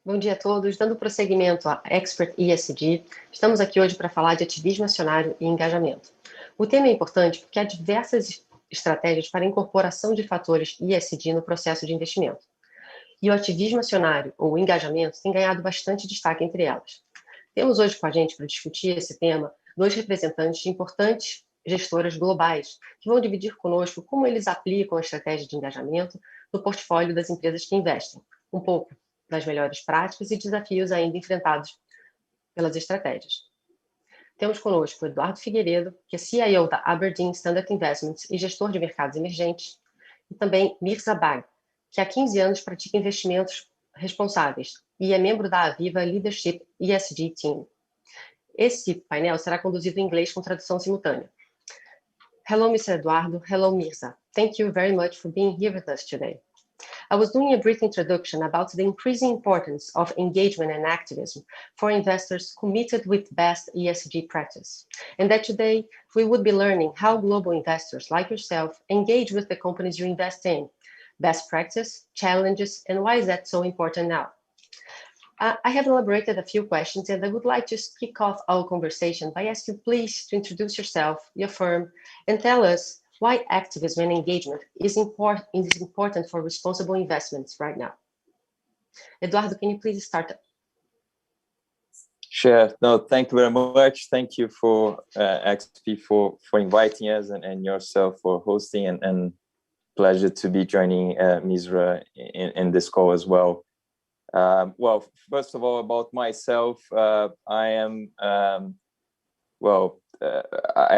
Bom dia a todos. Dando prosseguimento à Expert ESG, estamos aqui hoje para falar de ativismo acionário e engajamento. O tema é importante porque há diversas estratégias para a incorporação de fatores ESG no processo de investimento. E o ativismo acionário, ou engajamento, tem ganhado bastante destaque entre elas. Temos hoje com a gente, para discutir esse tema, dois representantes de importantes gestoras globais, que vão dividir conosco como eles aplicam a estratégia de engajamento no portfólio das empresas que investem, um pouco das melhores práticas e desafios ainda enfrentados pelas estratégias. Temos conosco o Eduardo Figueiredo, que é CIO da Aberdeen Standard Investments e gestor de mercados emergentes, e também Mirza Bag, que há 15 anos pratica investimentos responsáveis e é membro da Aviva Leadership ESG Team. Esse painel será conduzido em inglês com tradução simultânea. Hello, Mr. Eduardo. Hello, Mirza. Thank you very much for being here with us today. I was doing a brief introduction about the increasing importance of engagement and activism for investors committed with best ESG practice, and that today we would be learning how global investors like yourself engage with the companies you invest in, best practice, challenges, and why is that so important now? I have elaborated a few questions, and I would like to kick off our conversation by asking you please to introduce yourself, your firm, and tell us why activism and engagement is important for responsible investments right now. Eduardo, can you please start? Sure. No, thank you very much. Thank you for XP for inviting us and yourself for hosting, and pleasure to be joining Misra in this call as well. Well, first of all, about myself, I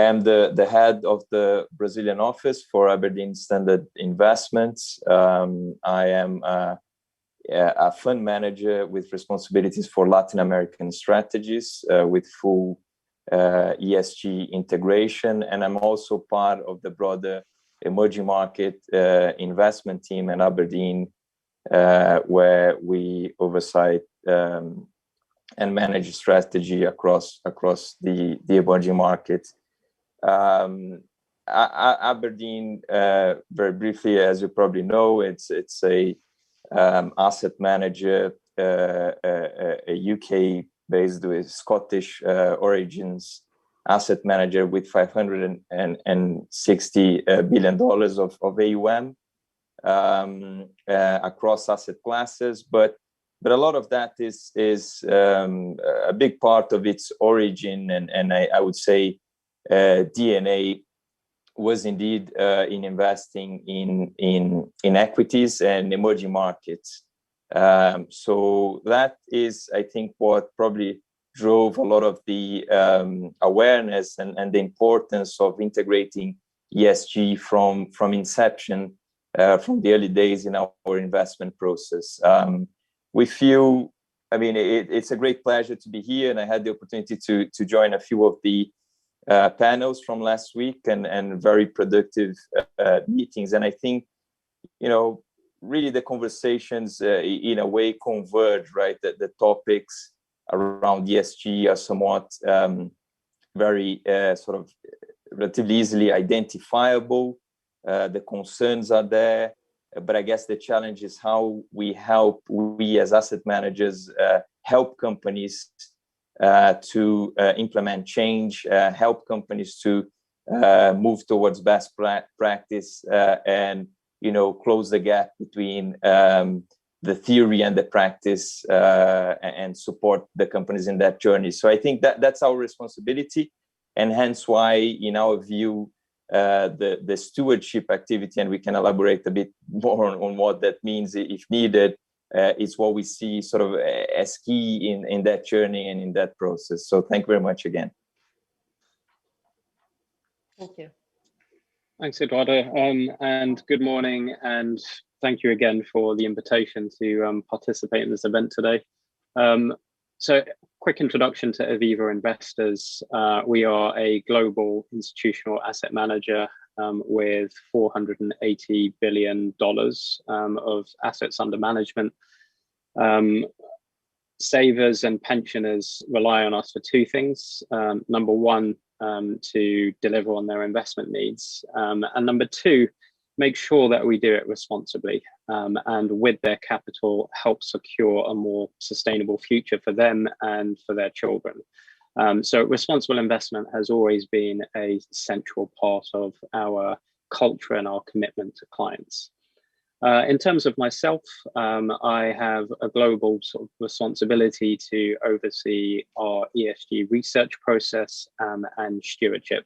am the head of the Brazilian office for Aberdeen Standard Investments. I am a fund manager with responsibilities for Latin American strategies with full ESG integration, and I'm also part of the broader emerging market investment team in Aberdeen, where we oversight and manage strategy across the emerging market. Aberdeen, very briefly, as you probably know, it's a asset manager, a UK based with Scottish origins asset manager with $560 billion of AUM across asset classes, but a lot of that is a big part of its origin, and I would say DNA was indeed in investing in equities and emerging markets. So that is, I think, what probably drove a lot of the awareness and the importance of integrating ESG from inception, from the early days in our investment process. We feel, I mean, it's a great pleasure to be here, and I had the opportunity to join a few of the panels from last week and very productive meetings. And I think, you know, really the conversations in a way converge, right? That the topics around ESG are somewhat very sort of relatively easily identifiable. The concerns are there. But I guess the challenge is how we as asset managers help companies to implement change, help companies to move towards best practice, and, you know, close the gap between the theory and the practice, and support the companies in that journey. So I think that's our responsibility, and hence why, in our view, the stewardship activity, and we can elaborate a bit more on what that means if needed, is what we see sort of as key in that journey and in that process. So thank you very much again. Thank you. Thanks, Eduardo, and good morning, and thank you again for the invitation to participate in this event today. So quick introduction to Aviva Investors. We are a global institutional asset manager with $480 billion of assets under management. Savers and pensioners rely on us for two things. Number one, to deliver on their investment needs. And number two, make sure that we do it responsibly, and with their capital help secure a more sustainable future for them and for their children. So responsible investment has always been a central part of our culture and our commitment to clients. In terms of myself, I have a global sort of responsibility to oversee our ESG research process and stewardship.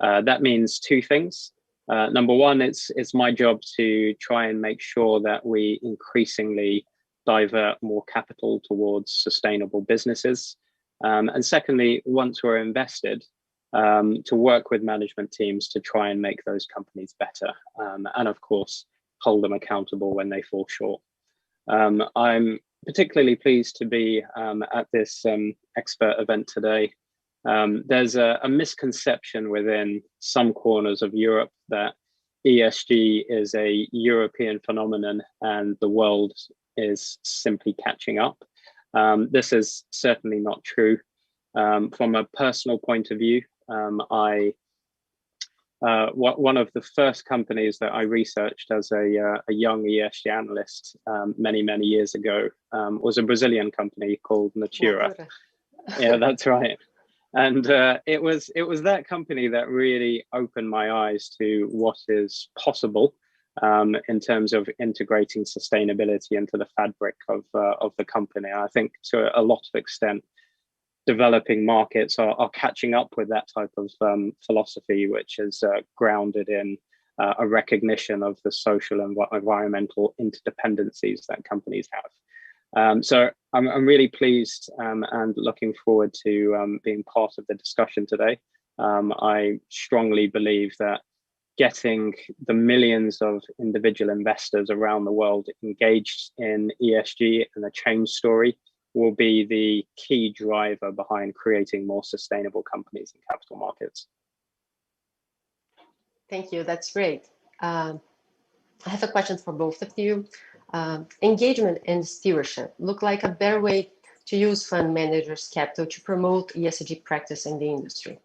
That means two things. Number one, it's my job to try and make sure that we increasingly divert more capital towards sustainable businesses. And secondly, once we're invested, to work with management teams to try and make those companies better. And of course, hold them accountable when they fall short. I'm particularly pleased to be at this expert event today. There's a misconception within some corners of Europe that ESG is a European phenomenon and the world is simply catching up. This is certainly not true. From a personal point of view, one of the first companies that I researched as a young ESG analyst many years ago was a Brazilian company called Natura. Yeah, that's right. And it was that company that really opened my eyes to what is possible in terms of integrating sustainability into the fabric of the company. I think to a lot of extent, developing markets are catching up with that type of philosophy, which is grounded in a recognition of the social and environmental interdependencies that companies have. So I'm really pleased and looking forward to being part of the discussion today. I strongly believe that getting the millions of individual investors around the world engaged in ESG and the change story will be the key driver behind creating more sustainable companies in capital markets. Thank you. That's great. I have a question for both of you. Engagement and stewardship look like a better way to use fund managers' capital to promote ESG practice in the industry.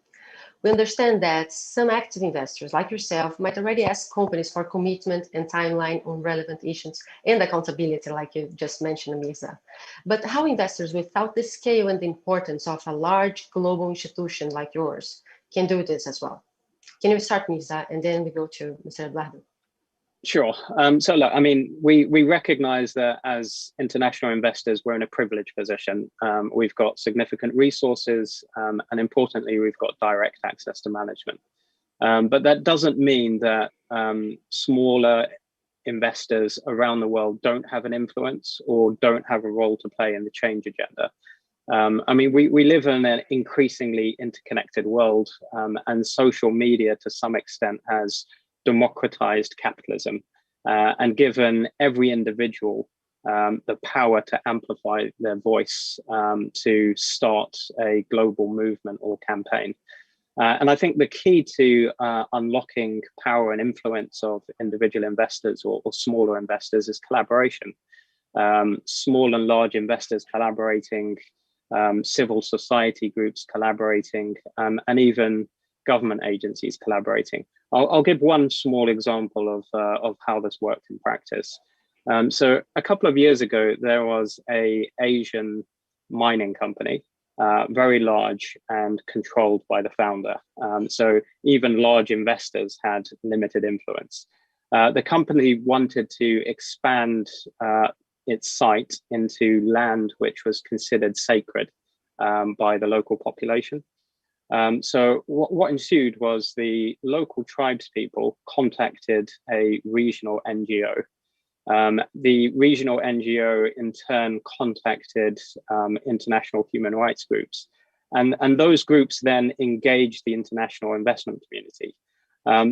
We understand that some active investors like yourself might already ask companies for commitment and timeline on relevant issues and accountability, like you just mentioned, Misa. But how investors without the scale and the importance of a large global institution like yours can do this as well? Can you start, Misa, and then we go to Mr. Eduardo? Sure. So look, I mean, we recognize that as international investors, we're in a privileged position. We've got significant resources, and importantly, we've got direct access to management. But that doesn't mean that smaller investors around the world don't have an influence or don't have a role to play in the change agenda. I mean, we live in an increasingly interconnected world, and social media to some extent has democratized capitalism and given every individual the power to amplify their voice to start a global movement or campaign. And I think the key to unlocking power and influence of individual investors or smaller investors is collaboration. Small and large investors collaborating, civil society groups collaborating, and even government agencies collaborating. I'll give one small example of how this worked in practice. So a couple of years ago, there was an Asian mining company, very large and controlled by the founder. So even large investors had limited influence. The company wanted to expand its site into land which was considered sacred by the local population. So what ensued was the local tribespeople contacted a regional NGO. The regional NGO in turn contacted international human rights groups. And those groups then engaged the international investment community.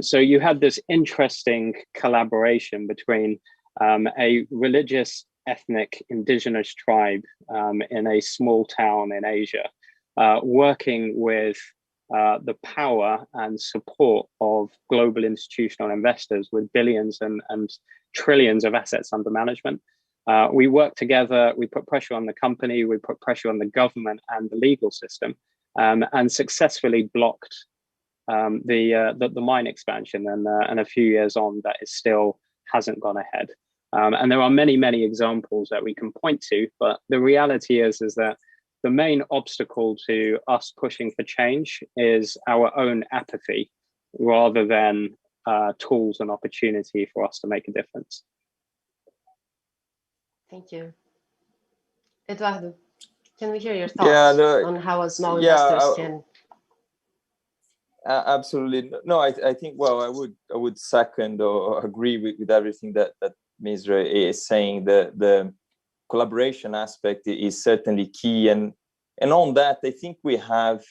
So you had this interesting collaboration between a religious, ethnic, indigenous tribe in a small town in Asia, working with the power and support of global institutional investors with billions and trillions of assets under management. We worked together, we put pressure on the company, we put pressure on the government and the legal system, and successfully blocked the mine expansion, and a few years on, that is still hasn't gone ahead. And there are many examples that we can point to, but the reality is that the main obstacle to us pushing for change is our own apathy, rather than tools and opportunity for us to make a difference. Thank you. Eduardo, can we hear your thoughts on how small investors can? Absolutely. No, I think, well, I would second or agree with everything that Misra is saying. The collaboration aspect is certainly key, and on that, I think we have,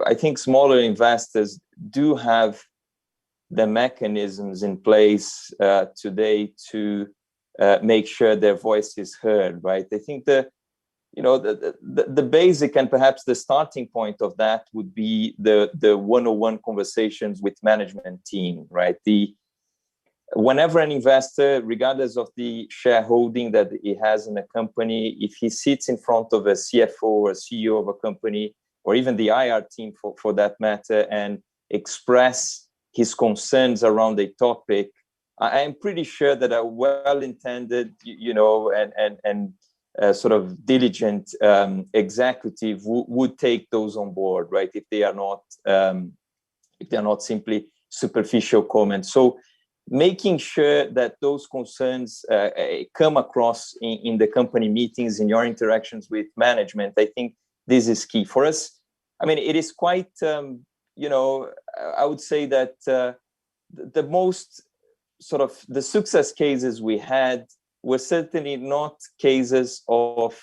I think smaller investors do have the mechanisms in place today to make sure their voice is heard, right? I think the basic and perhaps the starting point of that would be the one-on-one conversations with management team, right? Whenever an investor, regardless of the shareholding that he has in a company, if he sits in front of a CFO or a CEO of a company, or even the IR team for that matter, and express his concerns around a topic, I am pretty sure that a well-intended, and sort of diligent executive would take those on board, right? If they are not simply superficial comments. So making sure that those concerns come across in the company meetings, in your interactions with management, I think this is key for us. I mean, it is quite, I would say that the most sort of the success cases we had were certainly not cases of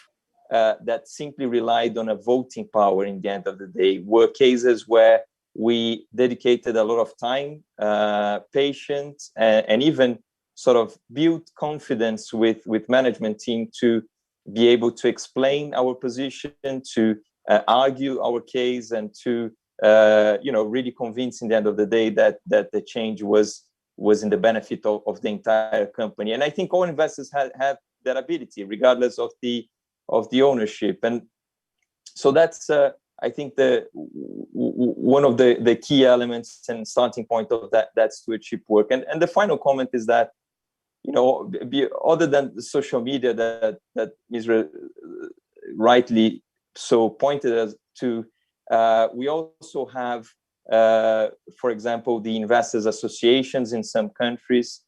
that simply relied on a voting power in the end of the day, were cases where we dedicated a lot of time, patience, and even sort of built confidence with management team to be able to explain our position, to argue our case, and to really convince in the end of the day that the change was in the benefit of the entire company. And I think all investors have that ability, regardless of the ownership. And so that's I think one of the key elements and starting point of that stewardship work. And the final comment is that, other than the social media that Misra rightly so pointed us to, we also have, for example, the investors associations in some countries,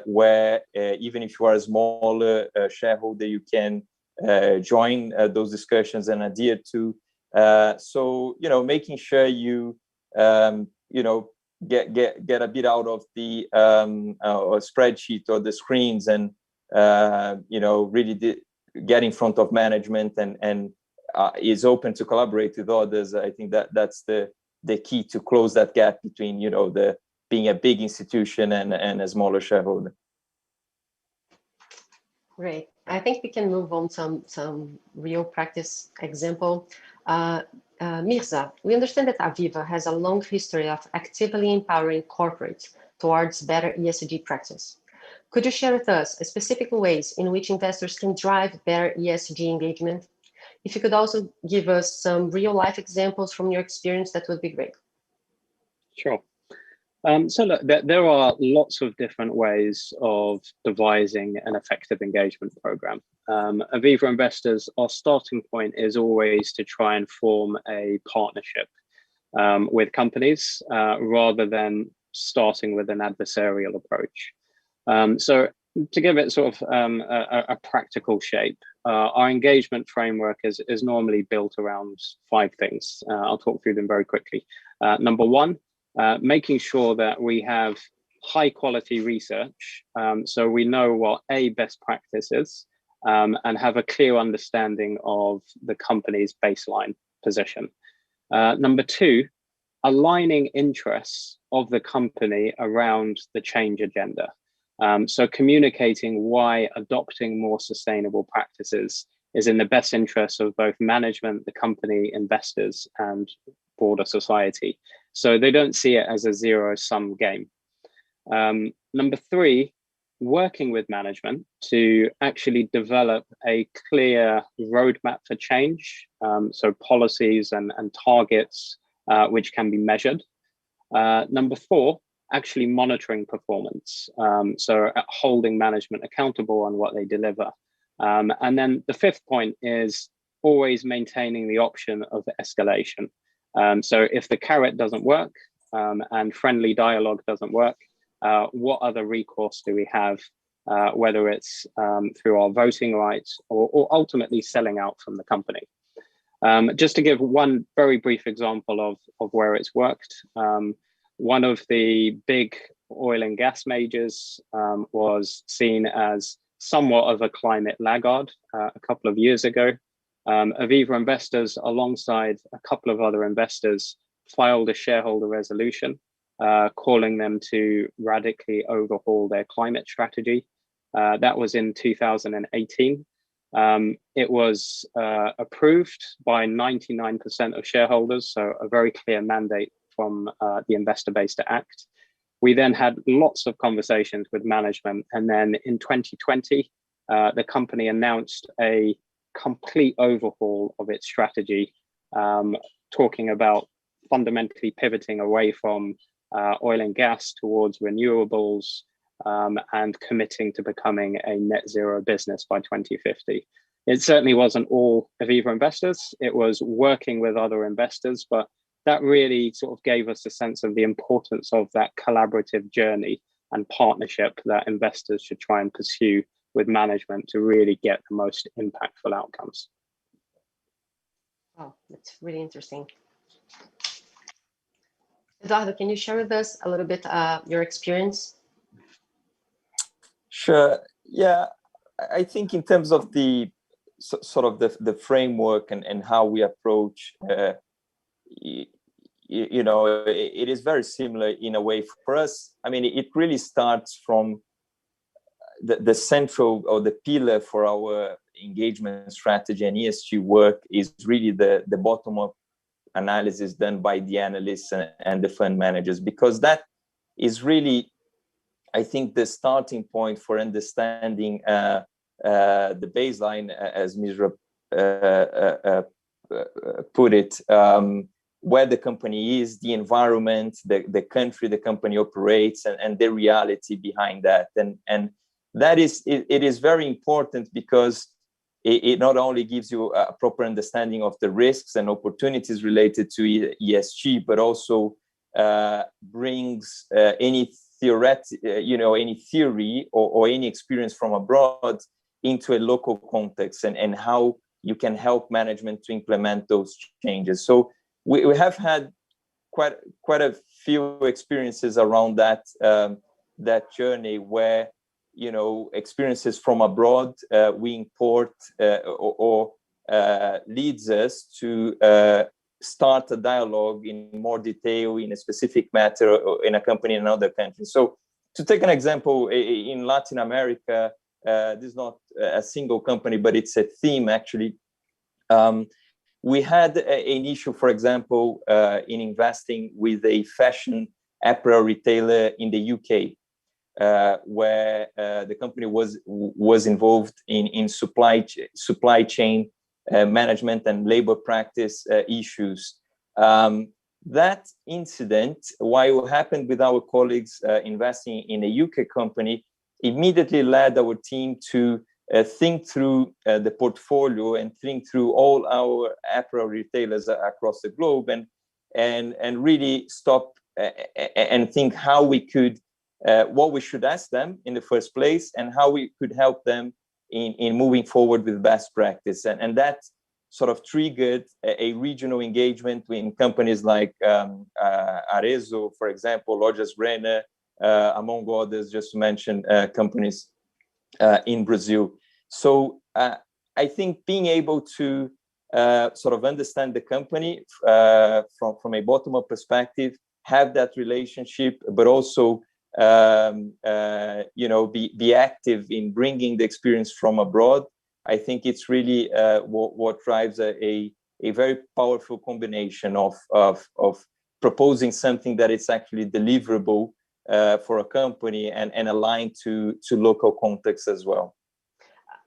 where even if you are a smaller shareholder, you can join those discussions and adhere to. So making sure you get a bit out of the spreadsheet or the screens, and really get in front of management and is open to collaborate with others. I think that's the key to close that gap between the being a big institution and a smaller shareholder. Great. I think we can move on some real practice example. Mirza, we understand that Aviva has a long history of actively empowering corporates towards better ESG practice. Could you share with us specific ways in which investors can drive better ESG engagement? If you could also give us some real life examples from your experience, that would be great. Sure. So look, there are lots of different ways of devising an effective engagement program. Aviva investors, our starting point is always to try and form a partnership with companies rather than starting with an adversarial approach. So to give it sort of a practical shape, our engagement framework is normally built around 5 things. I'll talk through them very quickly. Number 1, making sure that we have high quality research, so we know what best practice is, and have a clear understanding of the company's baseline position. Number 2, aligning interests of the company around the change agenda. So communicating why adopting more sustainable practices is in the best interest of both management, the company, investors, and broader society. So they don't see it as a zero-sum game. Number 3, working with management to actually develop a clear roadmap for change. So policies and targets which can be measured. Number 4, actually monitoring performance. So holding management accountable on what they deliver. And then the 5th point is always maintaining the option of escalation. So if the carrot doesn't work and friendly dialogue doesn't work, what other recourse do we have, whether it's through our voting rights or ultimately selling out from the company? Just to give one very brief example of where it's worked, one of the big oil and gas majors was seen as somewhat of a climate laggard a couple of years ago. Aviva investors, alongside a couple of other investors, filed a shareholder resolution calling them to radically overhaul their climate strategy. That was in 2018. It was approved by 99% of shareholders, so a very clear mandate from the investor base to act. We then had lots of conversations with management, and then in 2020, the company announced a complete overhaul of its strategy, talking about fundamentally pivoting away from oil and gas towards renewables, and committing to becoming a net zero business by 2050. It certainly wasn't all Aviva investors. It was working with other investors, but that really sort of gave us a sense of the importance of that collaborative journey and partnership that investors should try and pursue with management to really get the most impactful outcomes. Oh, that's really interesting. Eduardo, can you share with us a little bit your experience? Sure. Yeah, I think in terms of the sort of the framework and how we approach, you know, it is very similar in a way for us. I mean, it really starts from the central or the pillar for our engagement strategy and ESG work is really the bottom-up analysis done by the analysts and the fund managers, because that is really, I think, the starting point for understanding the baseline, as Misra put it, where the company is, the environment, the country the company operates, and the reality behind that. And that is, it is very important because it not only gives you a proper understanding of the risks and opportunities related to ESG, but also brings any any theory or any experience from abroad into a local context and how you can help management to implement those changes. So we have had quite a few experiences around that journey where, you know, experiences from abroad we import or leads us to start a dialogue in more detail in a specific matter or in a company in another country. So to take an example, in Latin America, this is not a single company, but it's a theme actually. We had an issue, for example, in investing with a fashion apparel retailer in the UK, where the company was involved in supply chain management and labor practice issues. That incident, while it happened with our colleagues investing in a UK company, immediately led our team to think through the portfolio and think through all our apparel retailers across the globe and really stop and think how we could, what we should ask them in the first place and how we could help them in moving forward with best practice. And that sort of triggered a regional engagement in companies like Arezzo, for example, Lojas Renner, among others, just to mention companies in Brazil. So I think being able to sort of understand the company from a bottom-up perspective, have that relationship, but also be active in bringing the experience from abroad. I think it's really what drives a very powerful combination of proposing something that is actually deliverable for a company and aligned to local context as well.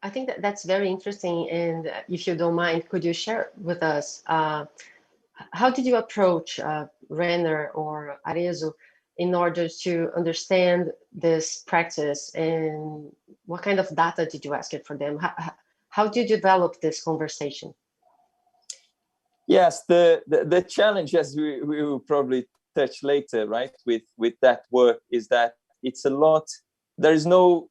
I think that's very interesting. And if you don't mind, could you share with us how did you approach Renner or Arezzo in order to understand this practice, and what kind of data did you ask it for them? How did you develop this conversation? Yes, the challenge, as we will probably touch later, right, with that work, is that it's a lot. There's no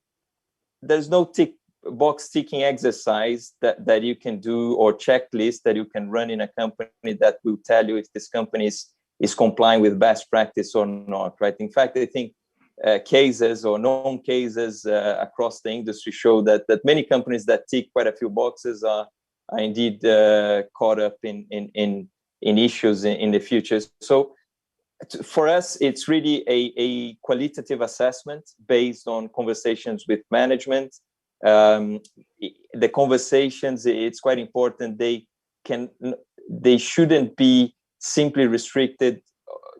box ticking exercise that you can do, or checklist that you can run in a company that will tell you if this company is complying with best practice or not, right? In fact, I think cases or known cases across the industry show that many companies that tick quite a few boxes are indeed caught up in issues in the future. So for us, it's really a qualitative assessment based on conversations with management. The conversations, it's quite important. They shouldn't be simply restricted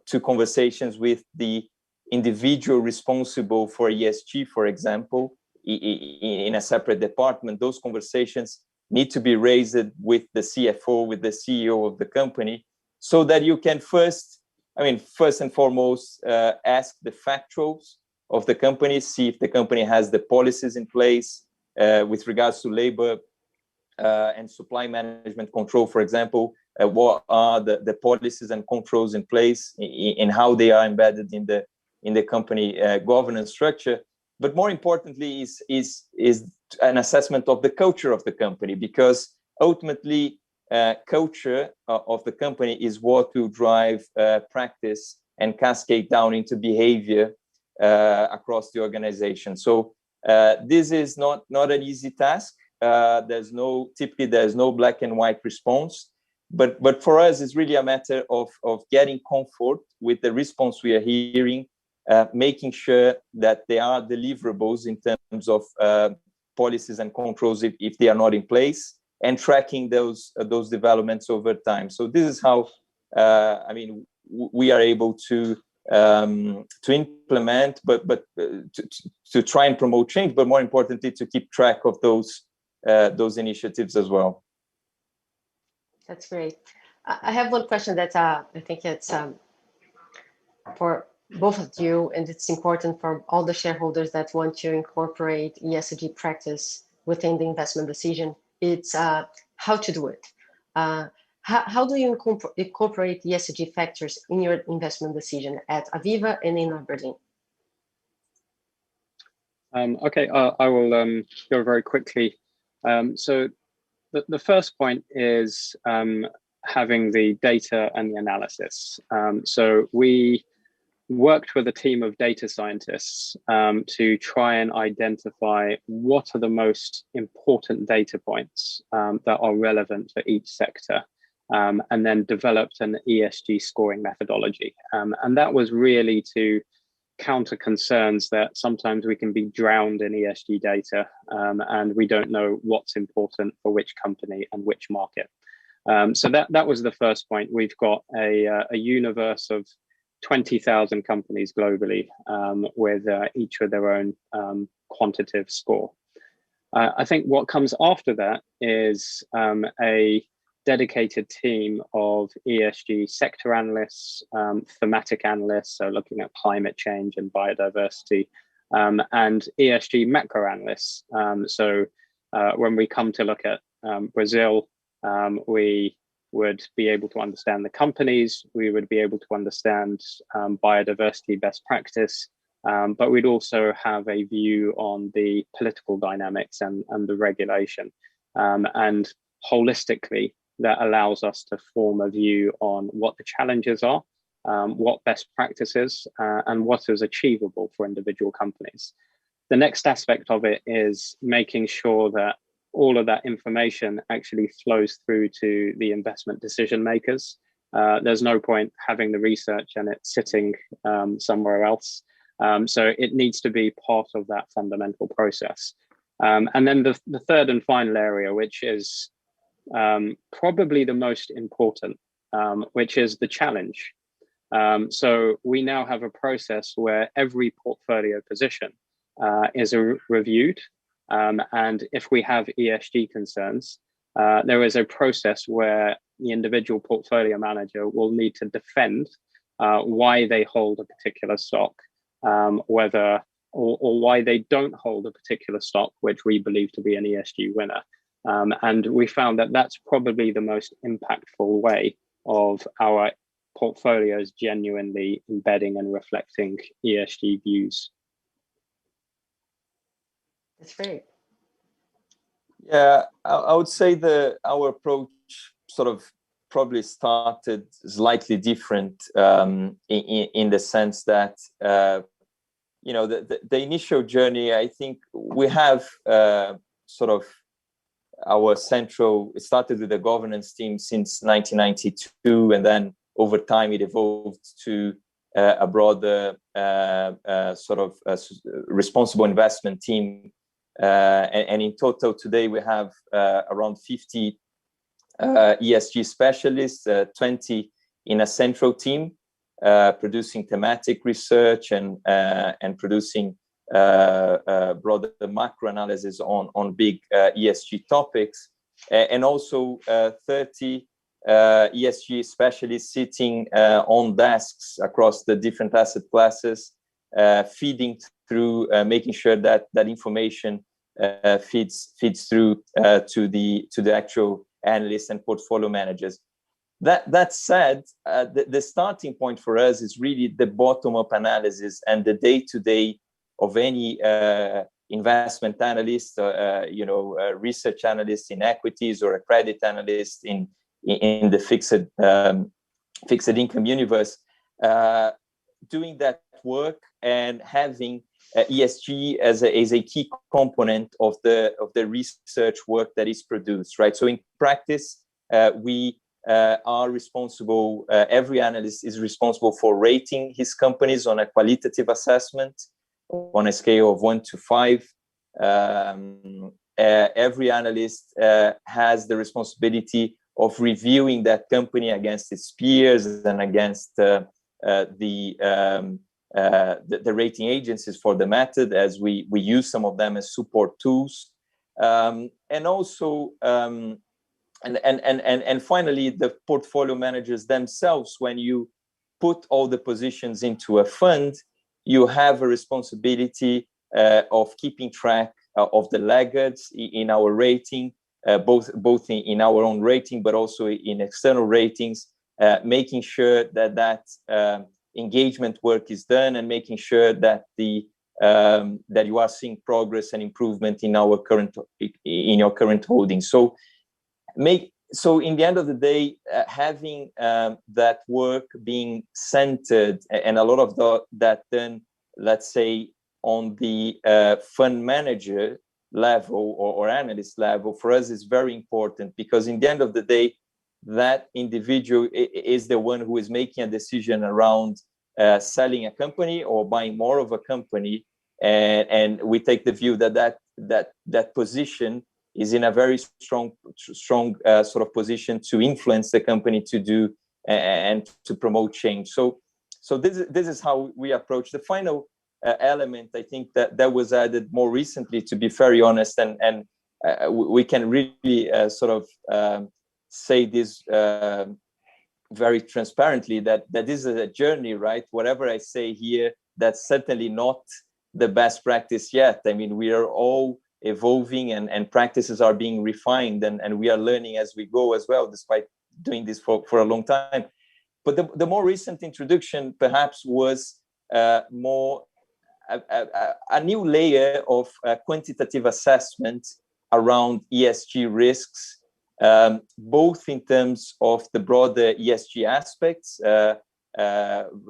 to conversations with the individual responsible for ESG, for example, in a separate department. Those conversations need to be raised with the CFO, with the CEO of the company, so that you can first and foremost, ask the factuals of the company, see if the company has the policies in place with regards to labor and supply management control, for example. What are the policies and controls in place, in how they are embedded in the company governance structure? But more importantly is an assessment of the culture of the company, because ultimately culture of the company is what will drive practice and cascade down into behavior across the organization. So this is not an easy task. There's no black and white response, but for us, it's really a matter of getting comfort with the response we are hearing, making sure that there are deliverables in terms of policies and controls if they are not in place, and tracking those developments over time. So this is how we are able to implement, but to try and promote change, but more importantly, to keep track of those initiatives as well. That's great. I have one question that I think it's for both of you, and it's important for all the shareholders that want to incorporate ESG practice within the investment decision. It's how to do it. How do you incorporate ESG factors in your investment decision at Aviva and in Aberdeen? Okay, I will go very quickly. So the first point is having the data and the analysis. So we worked with a team of data scientists to try and identify what are the most important data points that are relevant for each sector, and then developed an ESG scoring methodology. And that was really to counter concerns that sometimes we can be drowned in ESG data and we don't know what's important for which company and which market. So that was the first point. We've got a universe of 20,000 companies globally with each with their own quantitative score. I think what comes after that is a dedicated team of ESG sector analysts, thematic analysts, so looking at climate change and biodiversity, and ESG macro analysts. So when we come to look at Brazil, we would be able to understand the companies, we would be able to understand biodiversity best practice, but we'd also have a view on the political dynamics and the regulation. And holistically, that allows us to form a view on what the challenges are, what best practices, and what is achievable for individual companies. The next aspect of it is making sure that all of that information actually flows through to the investment decision makers. There's no point having the research and it sitting somewhere else. So it needs to be part of that fundamental process. And then the third and final area, which is probably the most important, which is the challenge. So we now have a process where every portfolio position is reviewed. And if we have ESG concerns, there is a process where the individual portfolio manager will need to defend why they hold a particular stock, whether or why they don't hold a particular stock, which we believe to be an ESG winner. And we found that that's probably the most impactful way of our portfolios genuinely embedding and reflecting ESG views. That's great. Yeah, I would say our approach sort of probably started slightly different in the sense that you know, the initial journey. I think we have sort of our central. It started with the governance team since 1992, and then over time it evolved to a broader sort of responsible investment team. And in total today we have around 50 ESG specialists, 20 in a central team, producing thematic research and producing broader macro analysis on big ESG topics, and also 30 ESG specialists sitting on desks across the different asset classes, feeding through, making sure that information feeds through to the actual analysts and portfolio managers. That said, the starting point for us is really the bottom-up analysis and the day-to-day of any investment analyst, research analyst in equities, or a credit analyst in the fixed income universe, doing that work and having ESG as a key component of the research work that is produced, right? So in practice, we are responsible. Every analyst is responsible for rating his companies on a qualitative assessment on a scale of 1 to 5. Every analyst has the responsibility of reviewing that company against its peers and against the rating agencies for the method, as we use some of them as support tools, and also and finally the portfolio managers themselves. When you put all the positions into a fund, you have a responsibility of keeping track of the laggards in our rating, both in our own rating, but also in external ratings, making sure that engagement work is done, and making sure that that you are seeing progress and improvement in your current holdings. So in the end of the day, having that work being centered, and a lot of that then, let's say, on the fund manager level or analyst level, for us is very important, because in the end of the day, that individual is the one who is making a decision around selling a company or buying more of a company, and we take the view that position is in a very strong sort of position to influence the company to do and to promote change. So this is how we approach the final element. I think that was added more recently, to be very honest, and we can really sort of say this very transparently, that this is a journey, right? Whatever I say here, that's certainly not the best practice yet. I mean, we are all evolving, and practices are being refined, and we are learning as we go as well, despite doing this for a long time. But the more recent introduction perhaps was more a new layer of quantitative assessment around ESG risks, both in terms of the broader ESG aspects,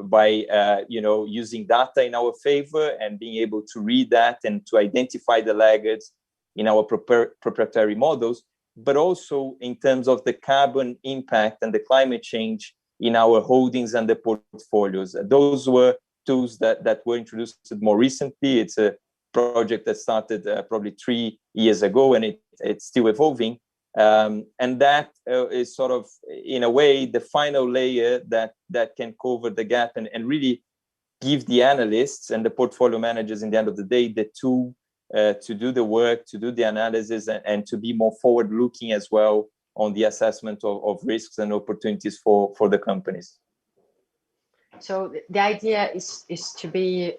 by using data in our favor and being able to read that and to identify the laggards in our proprietary models, but also in terms of the carbon impact and the climate change in our holdings and the portfolios. Those were tools that were introduced more recently. It's a project that started probably 3 years ago, and it's still evolving. And that is sort of, in a way, the final layer that can cover the gap and really give the analysts and the portfolio managers, in the end of the day, the tool to do the work, to do the analysis, and to be more forward-looking as well on the assessment of risks and opportunities for the companies. So the idea is to be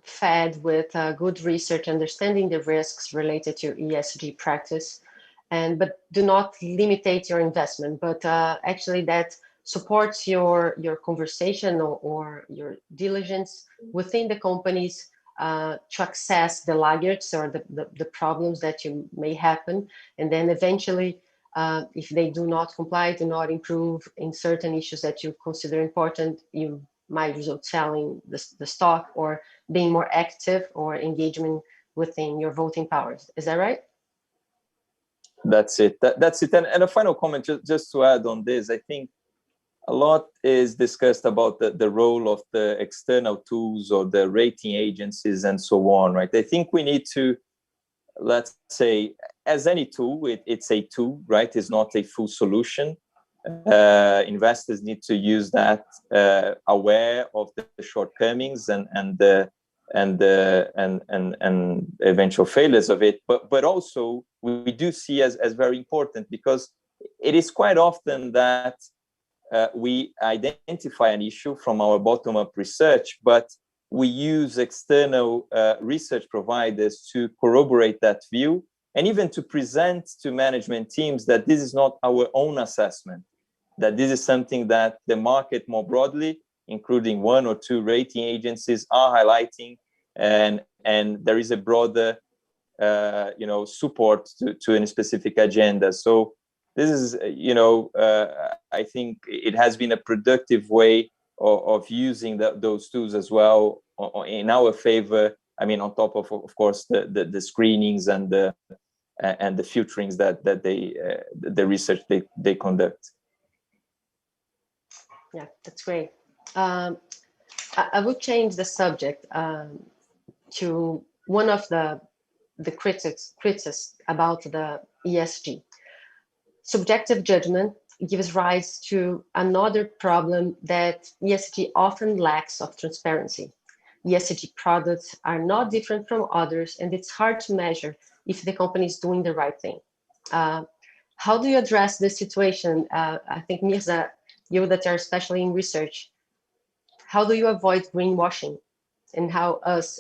fed with good research, understanding the risks related to ESG practice, but do not limitate your investment, but actually that supports your conversation or your diligence within the companies to access the laggards or the problems that you may happen, and then eventually if they do not comply, do not improve in certain issues that you consider important, you might result selling the stock or being more active or engagement within your voting powers. Is that right? That's it. That's it. And a final comment, just to add on this, I think a lot is discussed about the role of the external tools or the rating agencies and so on, right? I think we need to, let's say, as any tool, it's a tool, right? It's not a full solution. Investors need to use that aware of the shortcomings and eventual failures of it, but also we do see as very important, because it is quite often that we identify an issue from our bottom-up research, but we use external research providers to corroborate that view, and even to present to management teams that this is not our own assessment, that this is something that the market more broadly, including one or two rating agencies, are highlighting, and there is a broader support to a specific agenda. So this is, I think it has been a productive way of using those tools as well in our favor. I mean, on top of course, the screenings and the filterings that the research they conduct. Yeah, that's great. I would change the subject to one of the critics about the ESG. Subjective judgment gives rise to another problem that ESG often lacks of transparency. ESG products are not different from others, and it's hard to measure if the company is doing the right thing. How do you address this situation? I think, Mirza, you that are especially in research, how do you avoid greenwashing, and how us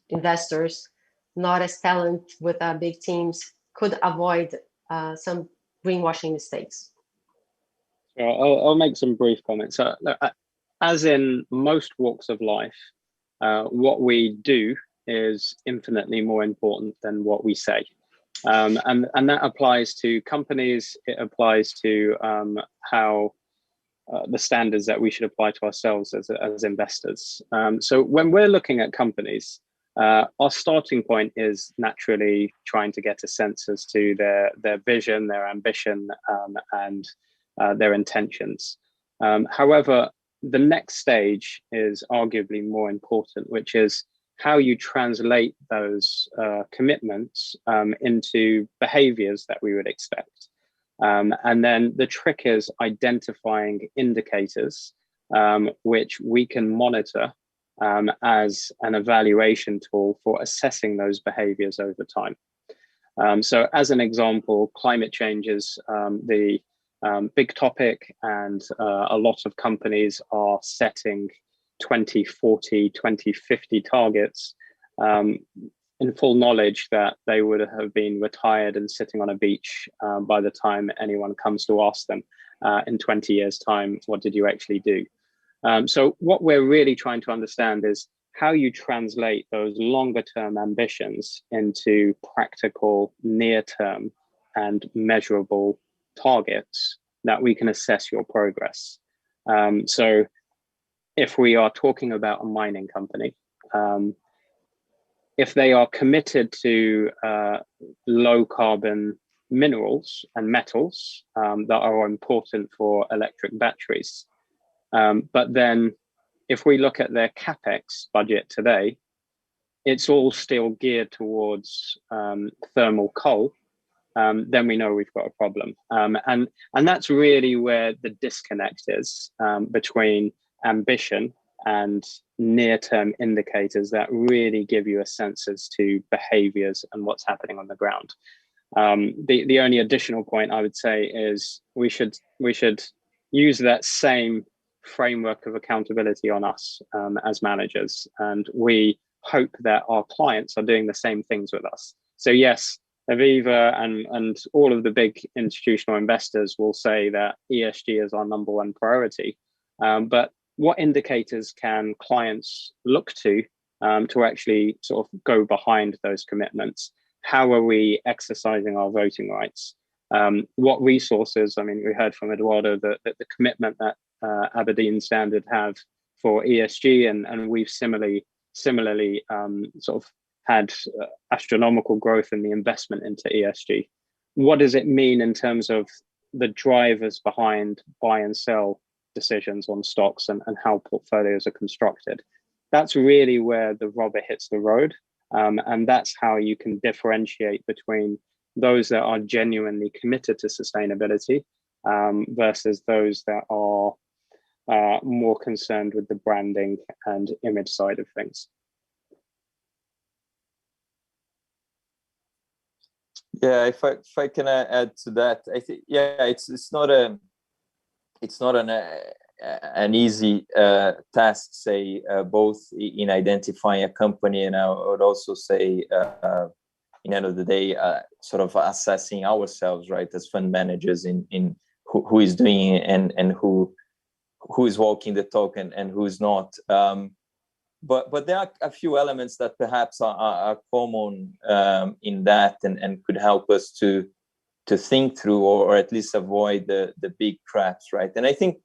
investors, not as talent with big teams, could avoid some greenwashing mistakes? I'll make some brief comments. As in most walks of life, what we do is infinitely more important than what we say. And that applies to companies. It applies to how the standards that we should apply to ourselves as investors. So when we're looking at companies, our starting point is naturally trying to get a sense as to their vision, their ambition, and their intentions. However, the next stage is arguably more important, which is how you translate those commitments into behaviors that we would expect. And then the trick is identifying indicators which we can monitor as an evaluation tool for assessing those behaviors over time. So as an example, climate change is the big topic, and a lot of companies are setting 2040, 2050 targets in full knowledge that they would have been retired and sitting on a beach by the time anyone comes to ask them in 20 years' time, what did you actually do? So what we're really trying to understand is how you translate those longer term ambitions into practical, near-term and measurable targets that we can assess your progress. So if we are talking about a mining company, if they are committed to low carbon minerals and metals that are important for electric batteries, but then if we look at their CapEx budget today, it's all still geared towards thermal coal, then we know we've got a problem. And that's really where the disconnect is between ambition and near-term indicators that really give you a sense as to behaviors and what's happening on the ground. The only additional point I would say is we should use that same framework of accountability on us as managers, and we hope that our clients are doing the same things with us. So yes, Aviva and all of the big institutional investors will say that ESG is our number one priority, but what indicators can clients look to actually sort of go behind those commitments? How are we exercising our voting rights? What resources? I mean, we heard from Eduardo that the commitment that Aberdeen Standard have for ESG, and we've similarly sort of had astronomical growth in the investment into ESG. What does it mean in terms of the drivers behind buy and sell decisions on stocks and how portfolios are constructed? That's really where the rubber hits the road. And that's how you can differentiate between those that are genuinely committed to sustainability versus those that are more concerned with the branding and image side of things. Yeah, if I can add to that, I think it's not an easy task, say, both in identifying a company, and I would also say, in the end of the day, sort of assessing ourselves, right, as fund managers in who is doing it and who is walking the talk and who is not. But there are a few elements that perhaps are common in that and could help us to think through or at least avoid the big traps, right? And I think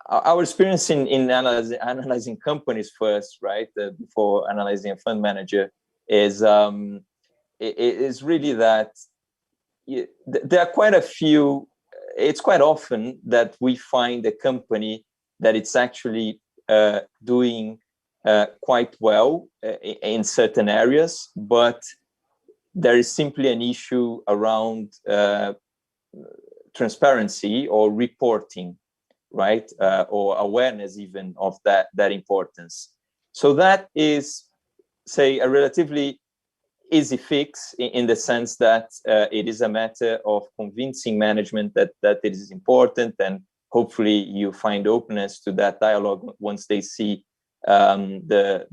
our experience in analyzing companies first, right, before analyzing a fund manager, is really that there are quite a few. It's quite often that we find a company that it's actually doing quite well in certain areas, but there is simply an issue around transparency or reporting, right, or awareness even of that importance. So that is, say, a relatively easy fix in the sense that it is a matter of convincing management that it is important, and hopefully you find openness to that dialogue once they see the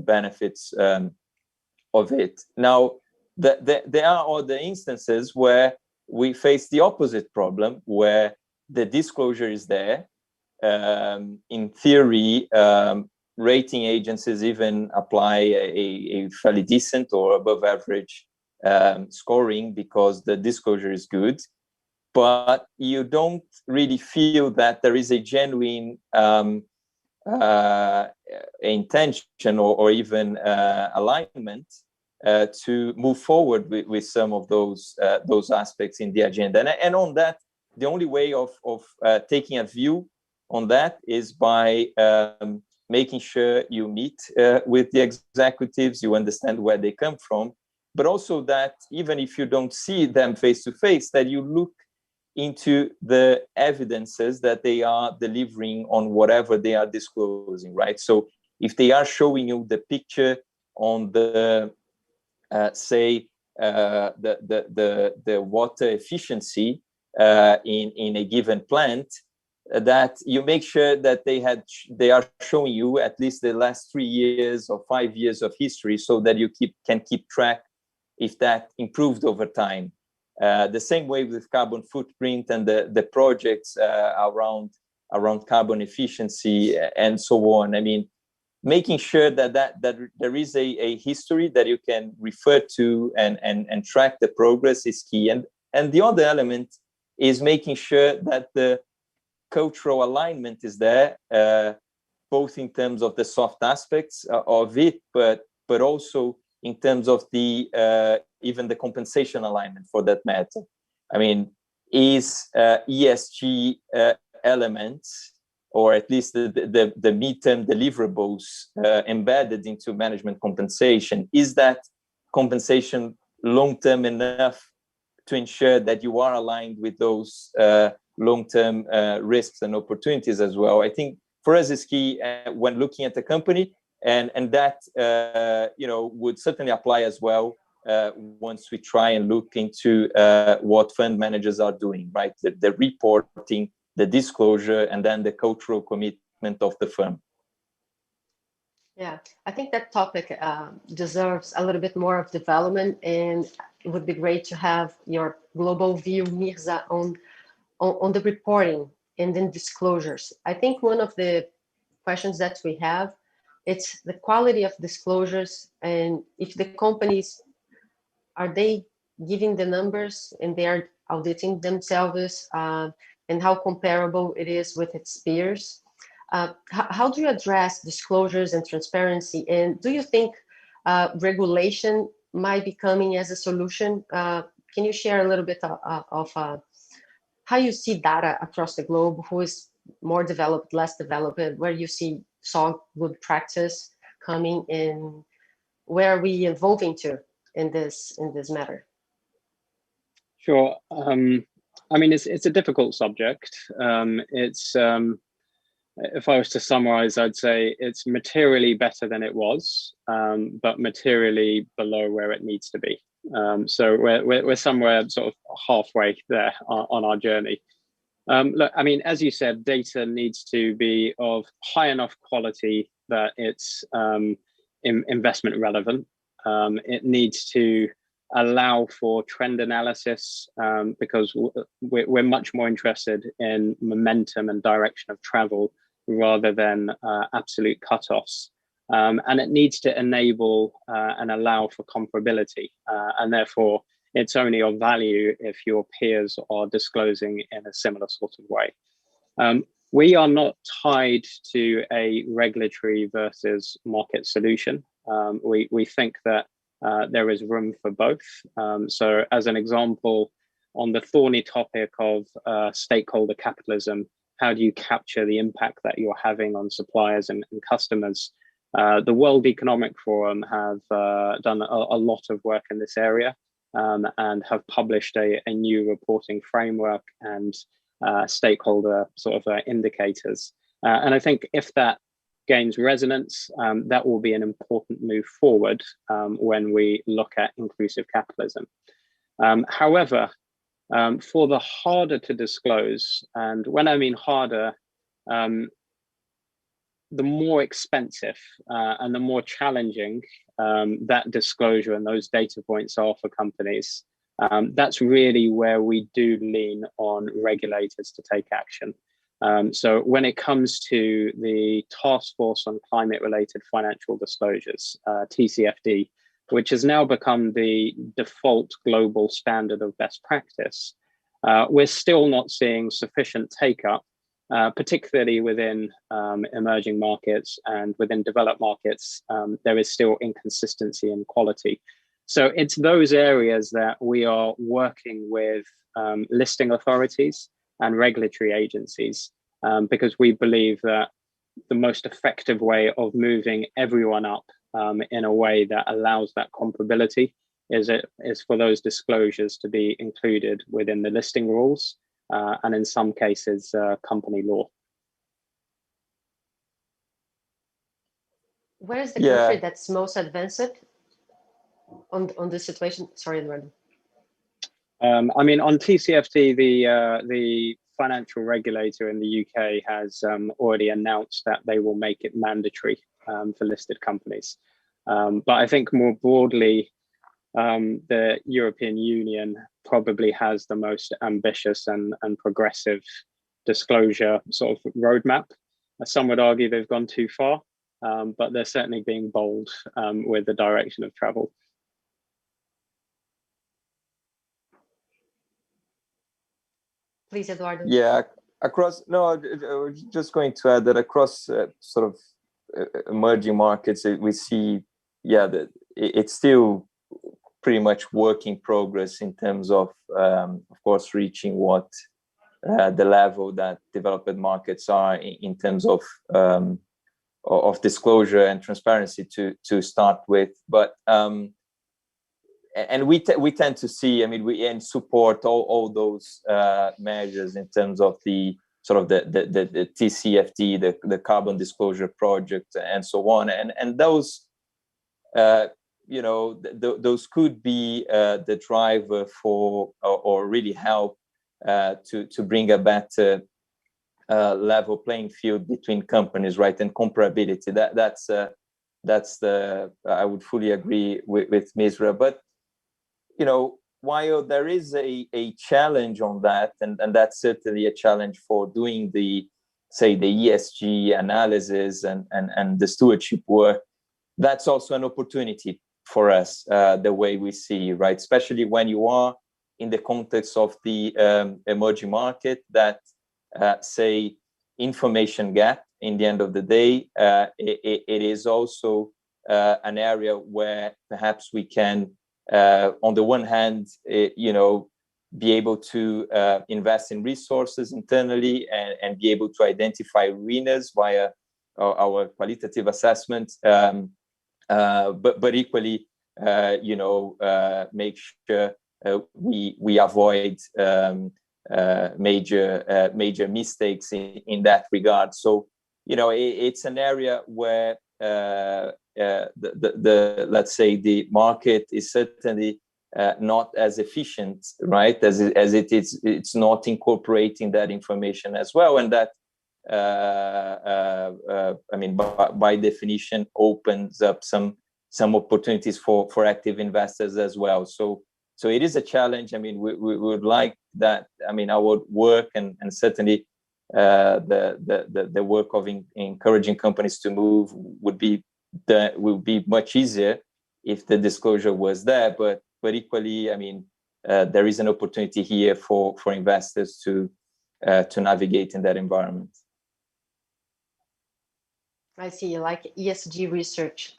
benefits of it. Now, there are other instances where we face the opposite problem, where the disclosure is there. In theory, rating agencies even apply a fairly decent or above average scoring because the disclosure is good, but you don't really feel that there is a genuine intention or even alignment to move forward with some of those aspects in the agenda. And on that, the only way of taking a view on that is by making sure you meet with the executives, you understand where they come from, but also that even if you don't see them face to face, that you look into the evidences that they are delivering on whatever they are disclosing, right? So if they are showing you the picture on the say the water efficiency in a given plant, that you make sure that they are showing you at least the last 3 years or 5 years of history, so that you can keep track if that improved over time. The same way with carbon footprint and the projects around carbon efficiency and so on. I mean, making sure that there is a history that you can refer to and track the progress is key. And the other element is making sure that the cultural alignment is there, both in terms of the soft aspects of it, but also in terms of the even the compensation alignment for that matter. I mean, is ESG elements, or at least the midterm deliverables embedded into management compensation, is that compensation long-term enough to ensure that you are aligned with those long-term risks and opportunities as well? I think for us is key when looking at the company, and that would certainly apply as well once we try and look into what fund managers are doing, right? The reporting, the disclosure, and then the cultural commitment of the firm. Yeah, I think that topic deserves a little bit more of development, and it would be great to have your global view, Mirza, on the reporting and then disclosures. I think one of the questions that we have, it's the quality of disclosures, and if the companies, are they giving the numbers and they are auditing themselves, and how comparable it is with its peers. How do you address disclosures and transparency? And do you think regulation might be coming as a solution? Can you share a little bit of how you see data across the globe? Who is more developed, less developed? Where you saw good practice coming in? Where are we evolving to in this matter? Sure. I mean, it's a difficult subject. If I was to summarize, I'd say it's materially better than it was, but materially below where it needs to be. So we're somewhere sort of halfway there on our journey. Look, I mean, as you said, data needs to be of high enough quality that it's investment relevant. It needs to allow for trend analysis, because we're much more interested in momentum and direction of travel rather than absolute cutoffs. And it needs to enable and allow for comparability. And therefore, it's only of value if your peers are disclosing in a similar sort of way. We are not tied to a regulatory versus market solution. We think that there is room for both. So as an example, on the thorny topic of stakeholder capitalism, how do you capture the impact that you're having on suppliers and customers? The World Economic Forum have done a lot of work in this area, and have published a new reporting framework and stakeholder sort of indicators. And I think if that gains resonance, that will be an important move forward when we look at inclusive capitalism. However, for the harder to disclose, and when I mean harder, the more expensive and the more challenging that disclosure and those data points are for companies, that's really where we do lean on regulators to take action. So when it comes to the Task Force on Climate-Related Financial Disclosures, TCFD, which has now become the default global standard of best practice, we're still not seeing sufficient take-up, particularly within emerging markets, and within developed markets, there is still inconsistency in quality. So it's those areas that we are working with listing authorities and regulatory agencies, because we believe that the most effective way of moving everyone up in a way that allows that comparability is for those disclosures to be included within the listing rules, and in some cases, company law. Where is the country that's most advanced on this situation? Sorry, Eduardo. I mean, on TCFD, the financial regulator in the UK has already announced that they will make it mandatory for listed companies. But I think more broadly, the European Union probably has the most ambitious and progressive disclosure sort of roadmap. Some would argue they've gone too far, but they're certainly being bold with the direction of travel. Please, Eduardo. Yeah, I was just going to add that across sort of emerging markets, we see, that it's still pretty much work in progress in terms of course, reaching what the level that developed markets are in terms of disclosure and transparency to start with. But and we tend to see, I mean, we support all those measures in terms of the sort of the TCFD, the Carbon Disclosure Project, and so on, and those those could be the driver for, or really help to bring a better level playing field between companies, right? And comparability. That's the I would fully agree with Misra. But while there is a challenge on that, and that's certainly a challenge for doing the ESG analysis and the stewardship work, that's also an opportunity for us, the way we see, right? Especially when you are in the context of the emerging market, that say information gap, in the end of the day, it is also an area where perhaps we can, on the one hand, be able to invest in resources internally and be able to identify winners via our qualitative assessment, but equally, make sure we avoid major mistakes in that regard. So it's an area where let's say the market is certainly not as efficient, right, as it is. It's not incorporating that information as well, and that by definition opens up some opportunities for active investors as well. So it is a challenge. We would like that. Our work and certainly the work of encouraging companies to move will be much easier if the disclosure was there. But equally, there is an opportunity here for investors to navigate in that environment. I see, like ESG research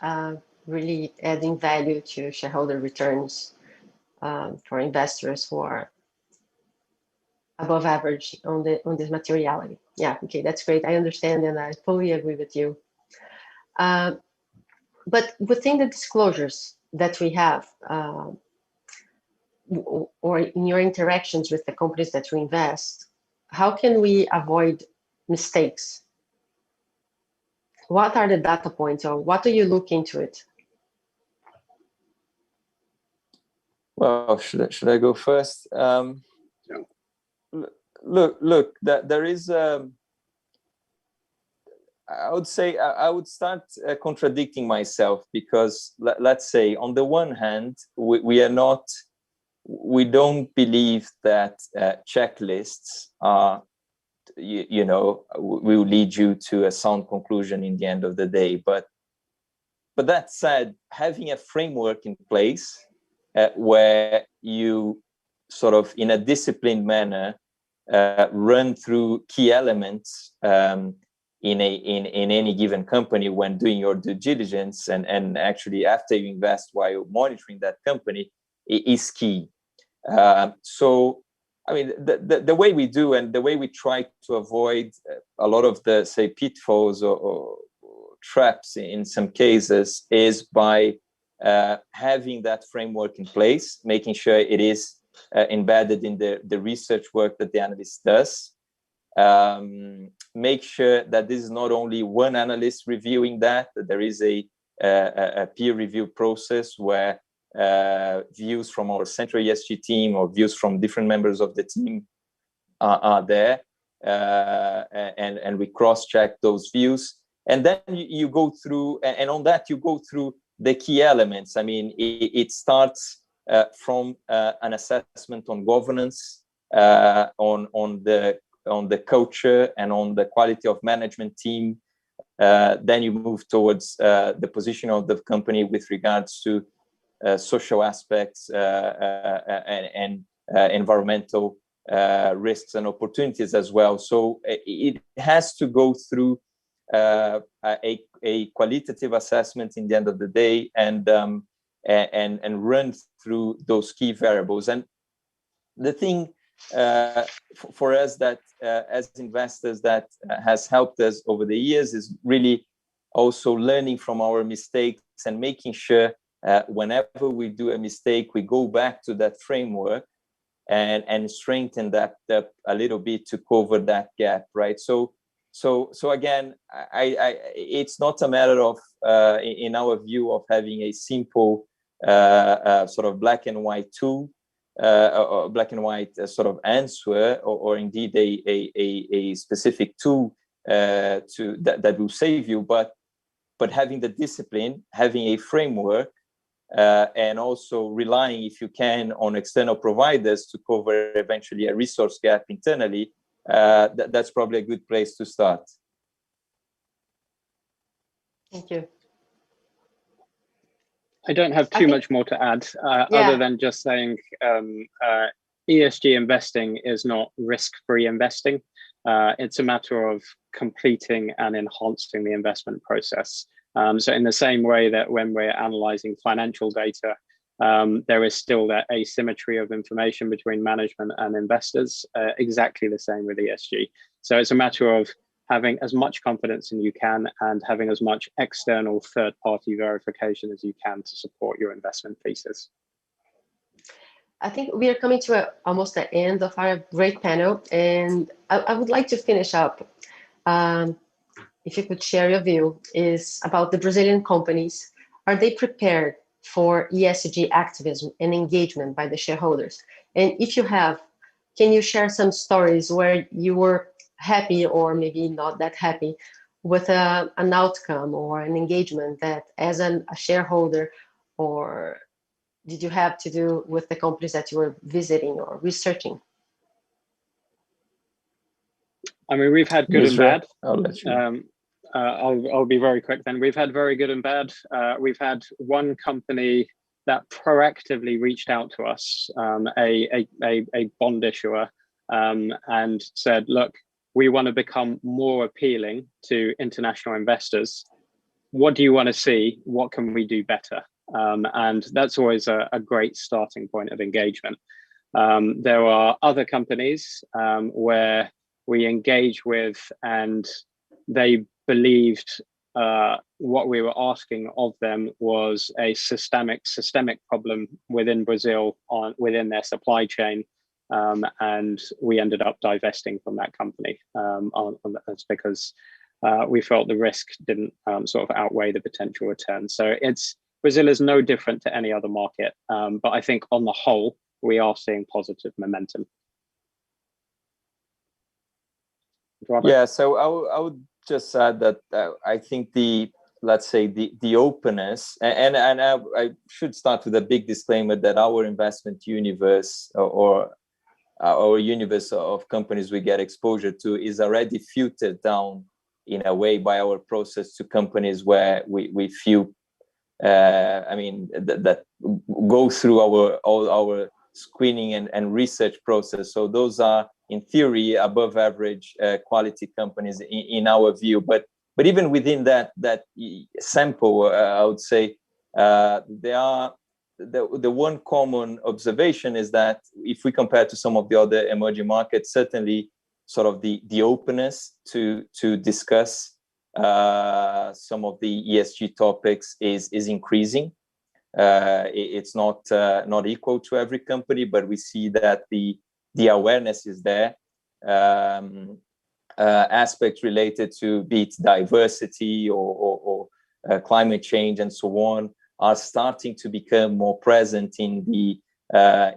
really adding value to shareholder returns for investors who are above average on this materiality. Yeah, okay, that's great. I understand, and I fully agree with you. But within the disclosures that we have, or in your interactions with the companies that we invest, how can we avoid mistakes? What are the data points, or what do you look into it? Well, should I go first? Look, there is. I would say I would start contradicting myself, because let's say on the one hand, we don't believe that checklists are, will lead you to a sound conclusion in the end of the day. But that said, having a framework in place where you sort of in a disciplined manner run through key elements in any given company when doing your due diligence, and actually after you invest while monitoring that company, is key. So the way we do, and the way we try to avoid a lot of the, say, pitfalls or traps in some cases, is by having that framework in place, making sure it is embedded in the research work that the analyst does. Make sure that this is not only one analyst reviewing that there is a peer review process where views from our central ESG team or views from different members of the team are there, and we cross-check those views. And then you go through, and on that you go through the key elements. It starts from an assessment on governance, on the culture and on the quality of management team. Then you move towards the position of the company with regards to social aspects and environmental risks and opportunities as well. So it has to go through a qualitative assessment in the end of the day, and run through those key variables. And the thing for us that as investors that has helped us over the years is really also learning from our mistakes and making sure whenever we do a mistake, we go back to that framework and strengthen that up a little bit to cover that gap, right? So again, I it's not a matter of in our view of having a simple sort of black and white tool, or black and white sort of answer, or indeed a specific tool that will save you, but having the discipline, having a framework, and also relying, if you can, on external providers to cover eventually a resource gap internally, that's probably a good place to start. Thank you. I don't have too much more to add, other than just saying ESG investing is not risk-free investing. It's a matter of completing and enhancing the investment process. So in the same way that when we're analyzing financial data, there is still that asymmetry of information between management and investors, exactly the same with ESG. So it's a matter of having as much confidence as you can and having as much external third-party verification as you can to support your investment thesis. I think we are coming to almost the end of our great panel, and I would like to finish up. If you could share your view, is about the Brazilian companies. Are they prepared for ESG activism and engagement by the shareholders? And if you have, can you share some stories where you were happy or maybe not that happy with an outcome or an engagement that as a shareholder, or did you have to do with the companies that you were visiting or researching? I mean, we've had good and bad. I'll let you. I'll be very quick then. We've had very good and bad. We've had one company that proactively reached out to us, a bond issuer, and said, look, we want to become more appealing to international investors. What do you want to see? What can we do better? And that's always a great starting point of engagement. There are other companies where we engage with, and they believed what we were asking of them was a systemic problem within Brazil within their supply chain. And we ended up divesting from that company. That's because we felt the risk didn't sort of outweigh the potential return. So Brazil is no different to any other market. But I think on the whole, we are seeing positive momentum. Robert? Yeah, so I would just add that I think the openness, and I should start with a big disclaimer that our investment universe or our universe of companies we get exposure to is already filtered down in a way by our process to companies where we feel, that go through all our screening and research process. So those are, in theory, above average quality companies in our view. But even within that sample, I would say there are the one common observation is that if we compare to some of the other emerging markets, certainly sort of the openness to discuss some of the ESG topics is increasing. It's not equal to every company, but we see that the awareness is there. Aspects related to be it diversity or climate change and so on are starting to become more present in the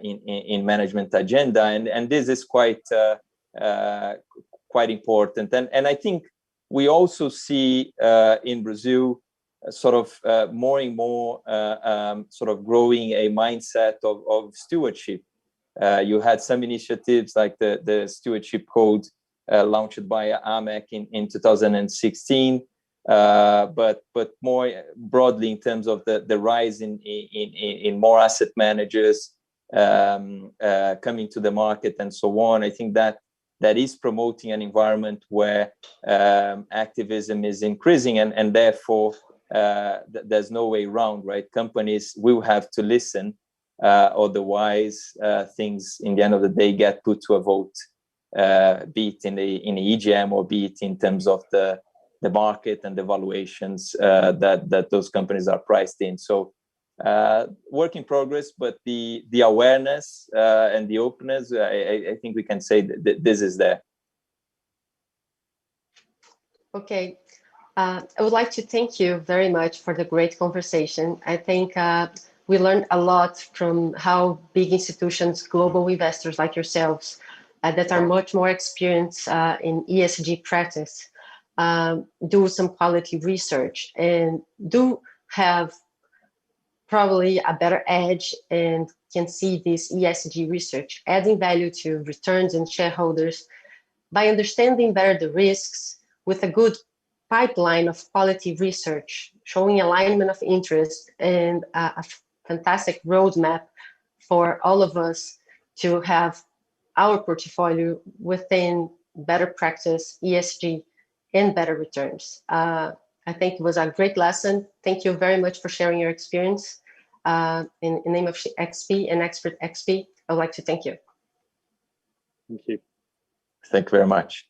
in management agenda, and this is quite important. And I think we also see in Brazil sort of more and more sort of growing a mindset of stewardship. You had some initiatives like the stewardship code launched by AMEC in 2016, but more broadly in terms of the rise in more asset managers coming to the market and so on. I think that is promoting an environment where activism is increasing, and therefore there's no way around, right? Companies will have to listen, otherwise things in the end of the day get put to a vote, be it in the EGM or be it in terms of the market and the valuations that those companies are priced in. So work in progress, but the awareness and the openness, I think we can say that this is there. Okay. I would like to thank you very much for the great conversation. I think we learned a lot from how big institutions, global investors like yourselves, that are much more experienced in ESG practice, do some quality research and do have probably a better edge and can see this ESG research adding value to returns and shareholders by understanding better the risks with a good pipeline of quality research, showing alignment of interest and a fantastic roadmap for all of us to have our portfolio within better practice, ESG, and better returns. I think it was a great lesson. Thank you very much for sharing your experience. In the name of XP and Expert XP, I would like to thank you. Thank you. Thank you very much.